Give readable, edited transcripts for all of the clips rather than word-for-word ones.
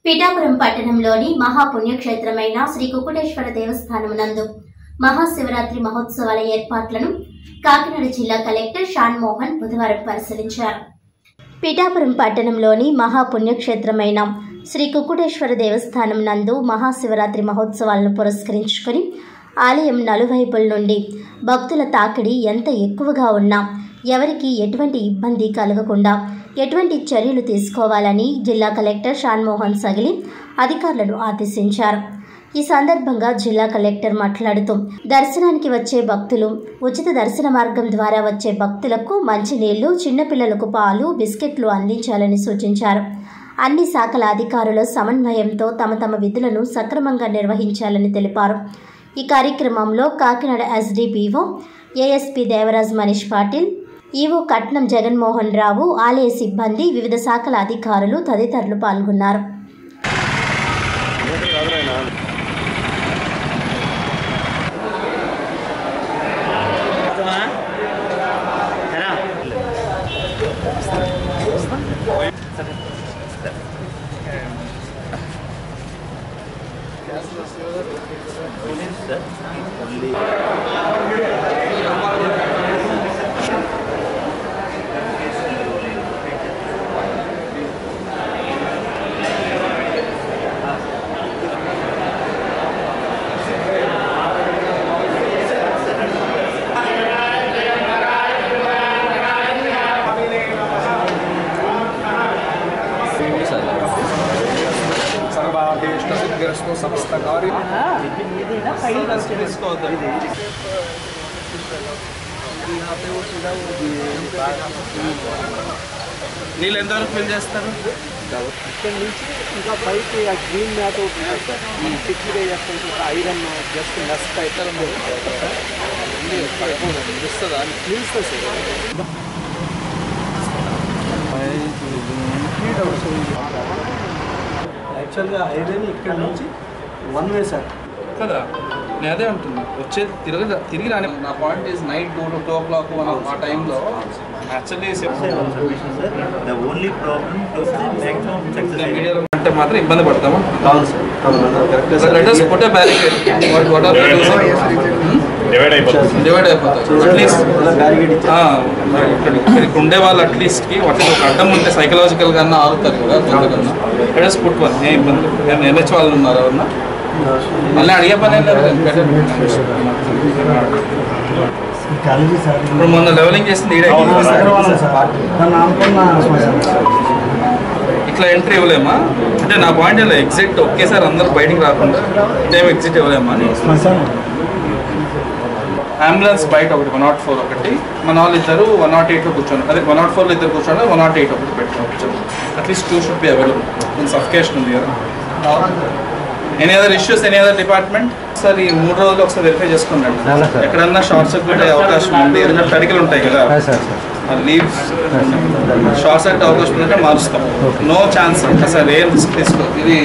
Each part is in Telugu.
పిఠాపురం పట్టణంలోని మహాపుణ్యక్షేత్రమైన శ్రీ కుకుటేశ్వర దేవస్థానం నందు మహాశివరాత్రి మహోత్సవాల ఏర్పాట్లను కాకినాడ జిల్లా కలెక్టర్ షాన్ మోహన్ బుధవారం పరిశీలించారు. పిఠాపురం పట్టణంలోని మహాపుణ్యక్షేత్రమైన శ్రీ కుకుటేశ్వర దేవస్థానం నందు మహాశివరాత్రి మహోత్సవాలను పురస్కరించుకుని ఆలయం నలువైపుల నుండి భక్తుల తాకిడి ఎంత ఎక్కువగా ఉన్నా ఎవరికి ఎటువంటి ఇబ్బంది కలగకుండా ఎటువంటి చర్యలు తీసుకోవాలని జిల్లా కలెక్టర్ షాన్ మోహన్ సగిలి అధికారులను ఆదేశించారు. ఈ సందర్భంగా జిల్లా కలెక్టర్ మాట్లాడుతూ దర్శనానికి వచ్చే భక్తులు ఉచిత దర్శన మార్గం ద్వారా వచ్చే భక్తులకు మంచినీళ్లు, చిన్నపిల్లలకు పాలు, బిస్కెట్లు అందించాలని సూచించారు. అన్ని శాఖల అధికారుల సమన్వయంతో తమ విధులను సక్రమంగా నిర్వహించాలని తెలిపారు. ఈ కార్యక్రమంలో Kakinada SDPO ASP Devaraj Manish Patil, EO Katnam Jaganmohan రావు, ఆలయ సిబ్బంది, వివిధ శాఖల అధికారులు తదితరులు పాల్గొన్నారు. समस्त कार्य నీళ్ళు ఎంతవరకు ఫిల్ చేస్తారు? ఇక్కడ నుంచి ఇంకా పైకి ఆ గ్రీన్ మ్యాట్ ఫిక్స్డ్ చేస్తుంటే ఐరన్ జస్ట్ నస్ట్ అయితే ఇస్తుందా అని నిలుస్తుంది సార్. యాక్చువల్గా ఐరన్ ఇక్కడ నుంచి వన్ వే సార్ కదా, నేను అదే అంటున్నా. వచ్చే తిరిగి రాని నా point is night 2 to 2 o'clock ఆ టైంలో యాక్చువల్లీ అంటే మాత్రం ఇబ్బంది పడతాము. డివైడ్ అయిపోతారు. అట్లీస్ట్ ఇక్కడ ఉండే వాళ్ళు అట్లీస్ట్కి వాటికి ఒక అడ్డం ఉంటే సైకలాజికల్ గా ఆగుతారు కదా తొందరగా. Let us put one. ఏ ఇబ్బంది ఎన్హెచ్ వాళ్ళు ఉన్నారు ఎవరన్నా మళ్ళీ అడిగే పని ఇప్పుడు మొన్న లెవెలింగ్ చేసింది ఇట్లా ఎంట్రీ ఇవ్వలేమా అంటే నా పాయింట్ ఇలా ఎగ్జిట్ ఒకేసారి అందరూ బయటికి రాకుండా మేము ఎగ్జిట్ ఇవ్వలేమా అని. అంబులెన్స్ బయట ఒకటి 104 ఒకటి, మన వాళ్ళు ఇద్దరు 108లో కూర్చోండి. అదే 104లో ఇద్దరు కూర్చోండి, 108 ఒకటి పెట్టుకుని కూర్చోండి. At least 2 should be available. కొంచెం సఫికేషన్ ఉంది కదా. Any other issues, any other department sir ఈ 3 రోజులు ఒకసారి వెరిఫై చేసుకున్నాడు. ఎక్కడన్నా షార్ట్ సర్క్యూట్ అయ్యే అవకాశం ఉంది. ఏదైనా తడికలు ఉంటాయి కదా, లీవ్స్ షార్ట్ సర్క్యూట్ అవకాశం ఉంటే మారుస్తాం. నో ఛాన్స్ అంటే సార్ ఏం రిస్క్ తీసుకో. ఇది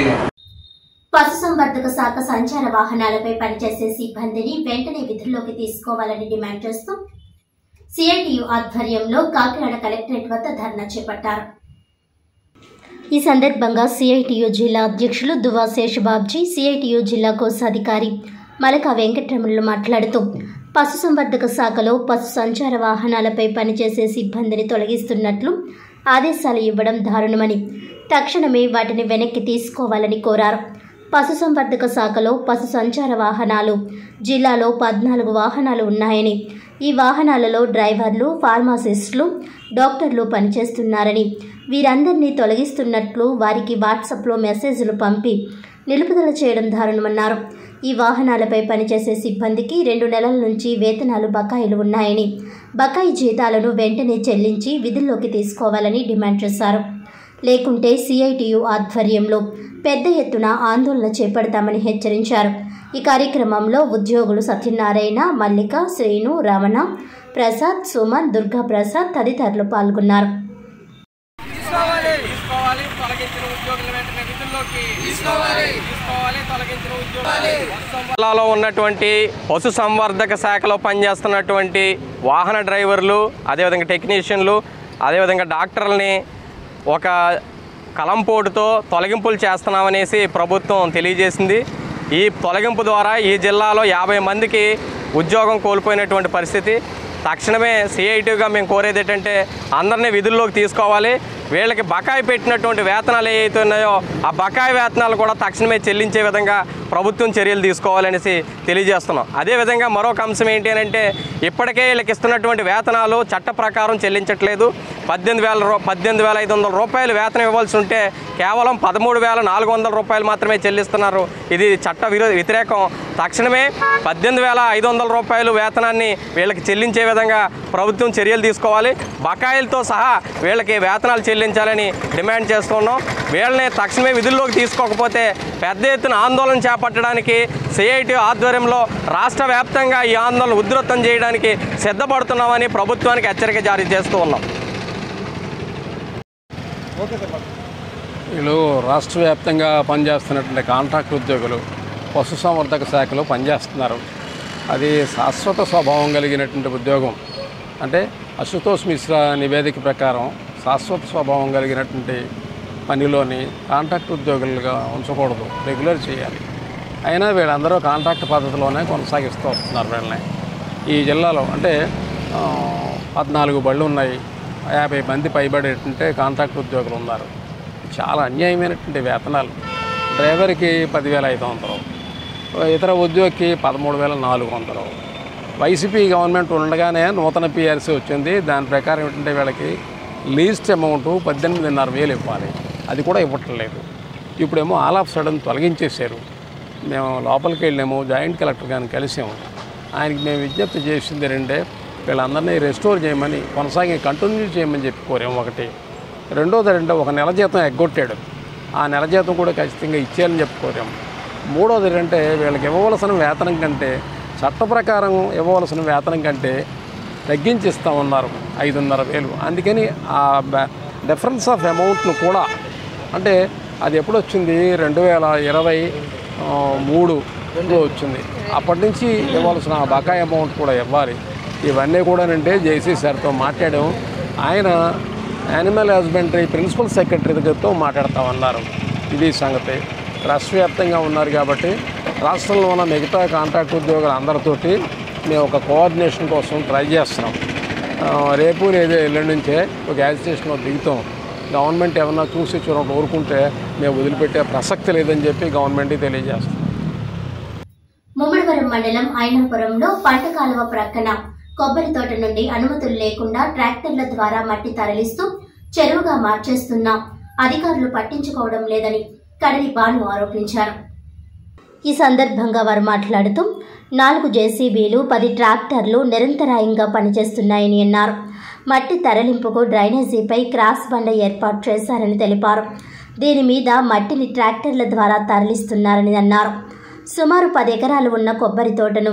పశుసంవర్ధక శాఖ సంచార వాహనాలపై పనిచేసే సిబ్బందిని వెంటనే విధుల్లోకి తీసుకోవాలని డిమాండ్ చేస్తూ సిఐటియు ఆధ్వర్యంలో కాకినాడ కలెక్టరేట్ వద్ద ధర్నా చేపట్టారు. ఈ సందర్భంగా సిఐటియు జిల్లా అధ్యక్షులు దువా శేషబాబ్జీ, సిఐటియు జిల్లా కోశాధికారి మలకా వెంకటరమణులు మాట్లాడుతూ పశుసంవర్ధక శాఖలో పశు సంచార వాహనాలపై పనిచేసే సిబ్బందిని తొలగిస్తున్నట్లు ఆదేశాలు ఇవ్వడం దారుణమని, తక్షణమే వాటిని వెనక్కి తీసుకోవాలని కోరారు. పశుసంవర్ధక శాఖలో పశు సంచార వాహనాలు జిల్లాలో 14 వాహనాలు ఉన్నాయని, ఈ వాహనాలలో డ్రైవర్లు, ఫార్మాసిస్టులు, డాక్టర్లు పనిచేస్తున్నారని, వీరందరినీ తొలగిస్తున్నట్లు వారికి వాట్సాప్లో మెసేజ్లు పంపి నిలుపుదల చేయడం దారుణమన్నారు. ఈ వాహనాలపై పనిచేసే సిబ్బందికి 2 నెలల నుంచి వేతనాలు బకాయిలు ఉన్నాయని, బకాయి జీతాలను వెంటనే చెల్లించి విధుల్లోకి తీసుకోవాలని డిమాండ్ చేశారు. లేకుంటే సిఐటియు ఆధ్వర్యంలో పెద్ద ఎత్తున ఆందోళన చేపడతామని హెచ్చరించారు. ఈ కార్యక్రమంలో ఉద్యోగులు సత్యనారాయణ, మల్లిక, శ్రీను, రమణ, ప్రసాద్, సుమన్, దుర్గా ప్రసాద్ తదితరులు పాల్గొన్నారు. జిల్లాలో ఉన్నటువంటి పశు సంవర్ధక శాఖలో పనిచేస్తున్నటువంటి వాహన డ్రైవర్లు, అదేవిధంగా టెక్నీషియన్లు, అదేవిధంగా డాక్టర్లని ఒక కలంపోటుతో తొలగింపులు చేస్తున్నామనేసి ప్రభుత్వం తెలియజేసింది. ఈ తొలగింపు ద్వారా ఈ జిల్లాలో 50 మందికి ఉద్యోగం కోల్పోయినటువంటి పరిస్థితి. తక్షణమే సిఐటిగా మేము కోరేది ఏంటంటే అందరినీ విధుల్లోకి తీసుకోవాలి. వీళ్ళకి బకాయి పెట్టినటువంటి వేతనాలు ఏవైతే ఉన్నాయో ఆ బకాయి వేతనాలు కూడా తక్షణమే చెల్లించే విధంగా ప్రభుత్వం చర్యలు తీసుకోవాలనేసి తెలియజేస్తున్నాం. అదేవిధంగా మరొక అంశం ఏంటి అని అంటే ఇప్పటికే వీళ్ళకి ఇస్తున్నటువంటి వేతనాలు చట్ట ప్రకారం చెల్లించట్లేదు. 18,500 రూపాయలు వేతనం ఇవ్వాల్సి ఉంటే కేవలం 13,400 రూపాయలు మాత్రమే చెల్లిస్తున్నారు. ఇది చట్ట వ్యతిరేకం. తక్షణమే 18,500 రూపాయలు వేతనాన్ని వీళ్ళకి చెల్లించే విధంగా ప్రభుత్వం చర్యలు తీసుకోవాలి. బకాయిలతో సహా వీళ్ళకి వేతనాలు చెల్లించాలని డిమాండ్ చేస్తున్నాం. వీళ్ళని తక్షణమే విధుల్లోకి తీసుకోకపోతే పెద్ద ఎత్తున ఆందోళన చేపట్టడానికి సిఐటి ఆధ్వర్యంలో రాష్ట్ర వ్యాప్తంగా ఈ ఆందోళన ఉధృతం చేయడానికి సిద్ధపడుతున్నామని ప్రభుత్వానికి హెచ్చరిక జారీ చేస్తూ ఉన్నాం. వీళ్ళు రాష్ట్ర వ్యాప్తంగా పనిచేస్తున్నటువంటి కాంట్రాక్ట్ ఉద్యోగులు పశుసంవర్ధక శాఖలో పనిచేస్తున్నారు. అది శాశ్వత స్వభావం కలిగినటువంటి ఉద్యోగం. అంటే అశుతోష్ మిశ్రా నివేదిక ప్రకారం శాశ్వత స్వభావం కలిగినటువంటి పనిలోని కాంట్రాక్ట్ ఉద్యోగులుగా ఉంచకూడదు, రెగ్యులర్ చేయాలి. అయినా వీళ్ళందరూ కాంట్రాక్ట్ పద్ధతిలోనే కొనసాగిస్తూ వస్తున్నారు. వీళ్ళని ఈ జిల్లాలో అంటే 14 బళ్ళు ఉన్నాయి, 50 మంది పైబడేటంటే కాంట్రాక్ట్ ఉద్యోగులు ఉన్నారు. చాలా అన్యాయమైనటువంటి వేతనాలు. డ్రైవర్కి 10,500, ఇతర ఉద్యోగికి 13,400. వైసీపీ గవర్నమెంట్ ఉండగానే నూతన పిఆర్సీ వచ్చింది. దాని ప్రకారం ఏంటంటే వీళ్ళకి లీస్ట్ అమౌంట్ 18,500 ఇవ్వాలి. అది కూడా ఇవ్వట్లేదు. ఇప్పుడేమో ఆల్ ఆఫ్ సడన్ తొలగించేశారు. మేము లోపలికి వెళ్ళాము, జాయింట్ కలెక్టర్ గారిని కలిసాము. ఆయనకి మేము విజ్ఞప్తి చేసింది ఏంటంటే వీళ్ళందరినీ రెస్టోర్ చేయమని, కంటిన్యూ చేయమని చెప్పి కోరాము. ఒకటి. రెండోది ఒక నెల జీతం ఎగ్గొట్టాడు. ఆ నెల జీతం కూడా ఖచ్చితంగా ఇచ్చేయాలని చెప్పి కోరాము. మూడోది ఏంటంటే వీళ్ళకి ఇవ్వవలసిన వేతనం కంటే చట్ట ప్రకారం ఇవ్వవలసిన వేతనం కంటే తగ్గించిస్తూ ఉన్నారు 5,500. అందుకని ఆ డిఫరెన్స్ ఆఫ్ అమౌంట్ను కూడా అంటే అది ఎప్పుడు వచ్చింది 2023లో వచ్చింది. అప్పటి నుంచి ఇవ్వాల్సిన బకాయి అమౌంట్ కూడా ఇవ్వాలి. ఇవన్నీ కూడా అంటే జేసీ సార్తో మాట్లాడాము. ఆయన యానిమల్ హస్బెండరీ ప్రిన్సిపల్ సెక్రటరీ దగ్గరతో మాట్లాడతామన్నారు. ఇది సంగతి. రాష్ట్ర వ్యాప్తంగా ఉన్నారు కాబట్టి రాష్ట్రంలో ఉన్న మిగతా కాంట్రాక్ట్ ఉద్యోగులు అందరితోటి మేము ఒక కోఆర్డినేషన్ కోసం ట్రై చేస్తున్నాం. రేపు లేదా ఎల్లుండి నుంచే ఒక యాజిటేషన్లో దిగుతాం. గవర్నమెంట్ ఏమన్నా చూసి చూడండి ఊరుకుంటే మేము వదిలిపెట్టే ప్రసక్తి లేదని చెప్పి గవర్నమెంట్కి తెలియజేస్తాం. ముమ్మడివరం మండలం ఐనాపురంలో పంట కాలువ ప్రక్కన కొబ్బరి తోట నుండి అనుమతులు లేకుండా ట్రాక్టర్ల ద్వారా మట్టి తరలిస్తూ చెరువుగా మార్చేస్తున్నాం, అధికారులు పట్టించుకోవడం లేదని కడలి భాను ఆరోపించారు. ఈ సందర్భంగా వారు మాట్లాడుతూ 4 జేసీబీలు 10 ట్రాక్టర్లు నిరంతరాయంగా పనిచేస్తున్నాయని అన్నారు. మట్టి తరలింపుకు డ్రైనేజీపై క్రాస్ బండ ఏర్పాటు చేశారని తెలిపారు. దీని మీద మట్టిని ట్రాక్టర్ల ద్వారా తరలిస్తున్నారని అన్నారు. సుమారు 10 ఎకరాలు ఉన్న కొబ్బరి తోటను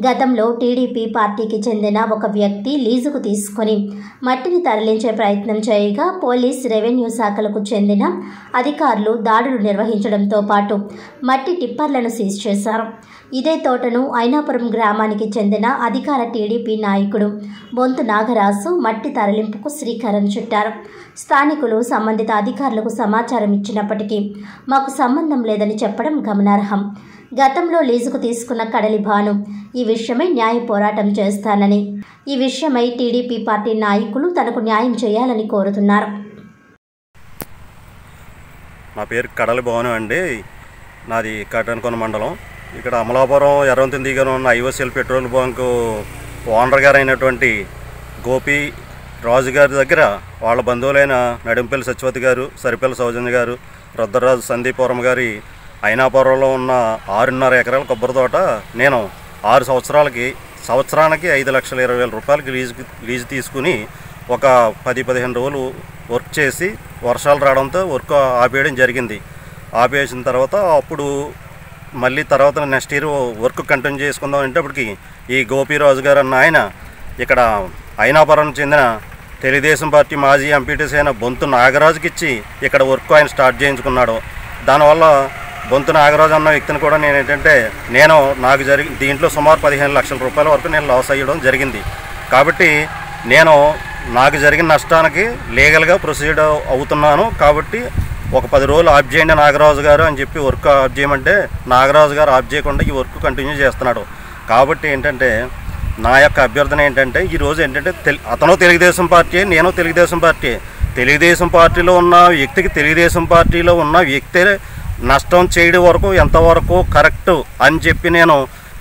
గతంలో టీడీపీ పార్టీకి చెందిన ఒక వ్యక్తి లీజుకు తీసుకుని మట్టిని తరలించే ప్రయత్నం చేయగా పోలీస్, రెవెన్యూ శాఖలకు చెందిన అధికారులు దాడులు నిర్వహించడంతో పాటు మట్టి టిప్పర్లను సీజ్ చేశారు. ఇదే తోటను ఐనాపురం గ్రామానికి చెందిన అధికార టీడీపీ నాయకుడు బొంతు నాగరాజు మట్టి తరలింపుకు శ్రీకారం చుట్టారు. స్థానికులు సంబంధిత అధికారులకు సమాచారం ఇచ్చినప్పటికీ మాకు సంబంధం లేదని చెప్పడం గమనార్హం. గతంలో లీజుకు తీసుకున్న కడలి భాను ఈ విషయమై న్యాయ పోరాటం చేస్తానని, ఈ విషయమై టీడీపీ పార్టీ నాయకులు తనకు న్యాయం చేయాలని కోరుతున్నారు. నా పేరు కడలి భాను అండి. నాది కాటన్కొన మండలం. ఇక్కడ అమలాపురం ఎర్రవంతి దగ్గర ఉన్న ఐఓసీఎల్ పెట్రోల్ బంకు ఓనర్ గారు అయినటువంటి గోపి రాజు గారి దగ్గర వాళ్ళ బంధువులైన నడింపల్లి సత్యవతి గారు, సరిపల్లి సౌజన్య గారు, రుద్రరాజు సందీపురం గారి ఐనాపురంలో ఉన్న 6.5 ఎకరాల కొబ్బరి తోట నేను 6 సంవత్సరానికి 5,20,000 రూపాయలకి లీజు తీసుకుని ఒక 10-15 రోజులు వర్క్ చేసి వర్షాలు రావడంతో వర్క్ ఆపేయడం జరిగింది. ఆపేసిన తర్వాత అప్పుడు మళ్ళీ తర్వాత నెక్స్ట్ ఇయర్ వర్క్ కంటిన్యూ చేసుకుందాం అనేటప్పటికి ఈ గోపీరాజు గారు అన్న ఆయన ఇక్కడ ఐనాపురం చెందిన తెలుగుదేశం పార్టీ మాజీ ఎంపీటీసీ అయిన బొంతు నాగరాజుకి ఇచ్చి ఇక్కడ వర్క్ ఆయన స్టార్ట్ చేయించుకున్నాడు. దానివల్ల బొంతు నాగరాజు అన్న వ్యక్తిని కూడా నాకు దీంట్లో సుమారు 15 లక్షల రూపాయల వరకు నేను లాస్ అయ్యడం జరిగింది. కాబట్టి నాకు జరిగిన నష్టానికి లీగల్గా ప్రొసీడ్ అవుతున్నాను. కాబట్టి ఒక 10 రోజులు ఆఫ్ చేయండి నాగరాజు గారు అని చెప్పి వర్క్ ఆఫ్ చేయమంటే నాగరాజు గారు ఆఫ్ చేయకుండా ఈ వర్క్ కంటిన్యూ చేస్తున్నాడు. కాబట్టి ఏంటంటే నా యొక్క అభ్యర్థన ఏంటంటే ఈరోజు ఏంటంటే అతను తెలుగుదేశం పార్టీ, నేను తెలుగుదేశం పార్టీ. తెలుగుదేశం పార్టీలో ఉన్న వ్యక్తికి తెలుగుదేశం పార్టీలో ఉన్న వ్యక్తి నష్టం చేయడం వరకు ఎంతవరకు కరెక్టు అని చెప్పి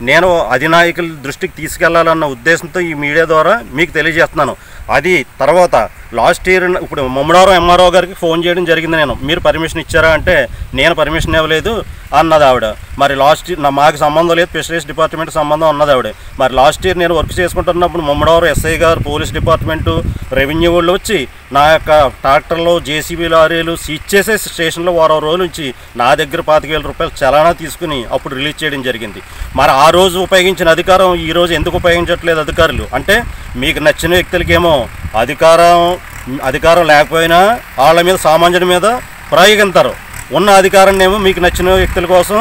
నేను అధినాయకుల దృష్టికి తీసుకెళ్లాలన్న ఉద్దేశంతో ఈ మీడియా ద్వారా మీకు తెలియజేస్తున్నాను. అది తర్వాత లాస్ట్ ఇయర్ ఇప్పుడు ముమ్మడవరం ఎంఆర్ఓ గారికి ఫోన్ చేయడం జరిగింది. మీరు పర్మిషన్ ఇచ్చారా అంటే నేను పర్మిషన్ ఇవ్వలేదు అన్నది ఆవిడ. మరి లాస్ట్ ఇయర్ మాకు సంబంధం లేదు, ఫిషరీస్ డిపార్ట్మెంట్ సంబంధం అన్నది ఆవిడ. మరి లాస్ట్ ఇయర్ నేను వర్క్ చేసుకుంటున్నప్పుడు ముమ్మడవరం ఎస్ఐ గారు, పోలీస్ డిపార్ట్మెంటు, రెవెన్యూ వాళ్ళు వచ్చి నా యొక్క ట్రాక్టర్లు, జేసీబీ లారీలు సీజ్ చేసే స్టేషన్లో వారం రోజుల నుంచి నా దగ్గర 25,000 రూపాయలు చలానా తీసుకుని అప్పుడు రిలీజ్ చేయడం జరిగింది. మరి ఆ రోజు ఉపయోగించిన అధికారం ఈ రోజు ఎందుకు ఉపయోగించట్లేదు అధికారులు అంటే మీకు నచ్చిన వ్యక్తులకేమో అధికారం లేకపోయినా వాళ్ళ మీద సామాన్యుడి మీద ప్రయోగిస్తారు, ఉన్న అధికారాన్ని ఏమో మీకు నచ్చిన వ్యక్తుల కోసం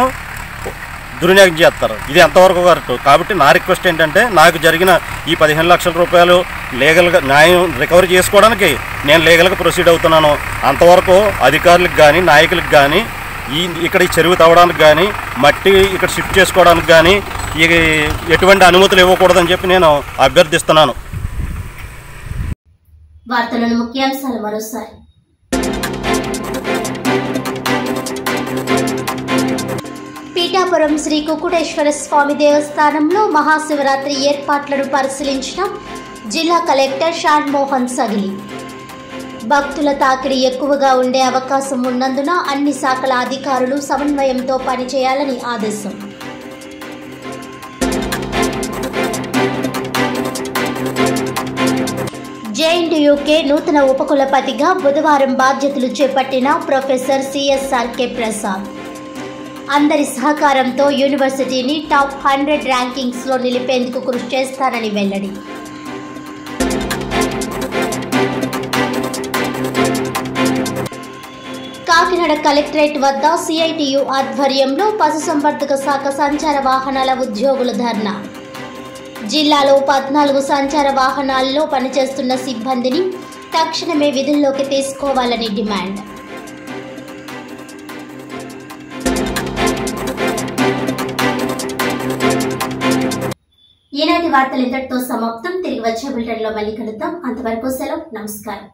దుర్వినియోగం చేస్తారు. ఇది ఎంతవరకు కరెక్ట్? కాబట్టి నా రిక్వెస్ట్ ఏంటంటే నాకు జరిగిన ఈ 15 లక్షల రూపాయలు లీగల్గా న్యాయం రికవరీ చేసుకోవడానికి నేను లీగల్గా ప్రొసీడ్ అవుతున్నాను. అంతవరకు అధికారులకు కానీ నాయకులకు కానీ ఇక్కడ ఈ చెరువు తవ్వడానికి కానీ మట్టి ఇక్కడ షిఫ్ట్ చేసుకోవడానికి కానీ ఎటువంటి అనుమతులు ఇవ్వకూడదని చెప్పి నేను అభ్యర్థిస్తున్నాను. వార్తలను ముఖ్యాంశాలు మరోసారి. పీఠాపురం శ్రీ కుకుటేశ్వర స్వామి దేవస్థానంలో మహాశివరాత్రి ఏర్పాట్లను పరిశీలించిన జిల్లా కలెక్టర్ షాన్ మోహన్ సగిలి. భక్తుల తాకిడి ఎక్కువగా ఉండే అవకాశం ఉన్నందున అన్ని శాఖల అధికారులు సమన్వయంతో పనిచేయాలని ఆదేశం. జేఎన్టీయూకే నూతన ఉపకులపతిగా బుధవారం బాధ్యతలు చేపట్టిన ప్రొఫెసర్ సిఎస్ఆర్కే ప్రసాద్ అందరి సహకారంతో యూనివర్సిటీని టాప్ 100 ర్యాంకింగ్స్లో నిలిపేందుకు కృషి చేస్తానని వెల్లడి. కాకినాడ కలెక్టరేట్ వద్ద సిఐటియు ఆధ్వర్యంలో పశుసంవర్ధక శాఖ సంచార వాహనాల ఉద్యోగుల ధర్నా. జిల్లాలో 14 సంచార వాహనాల్లో పనిచేస్తున్న సిబ్బందిని తక్షణమే విధుల్లోకి తీసుకోవాలని డిమాండ్. ఈనాటి వార్తలు ఇంతటితో సమాప్తం. తిరిగి వచ్చే బులెటిన్లో మళ్ళీ కలుద్దాం. అంతవరకు సెలవు. నమస్కారం.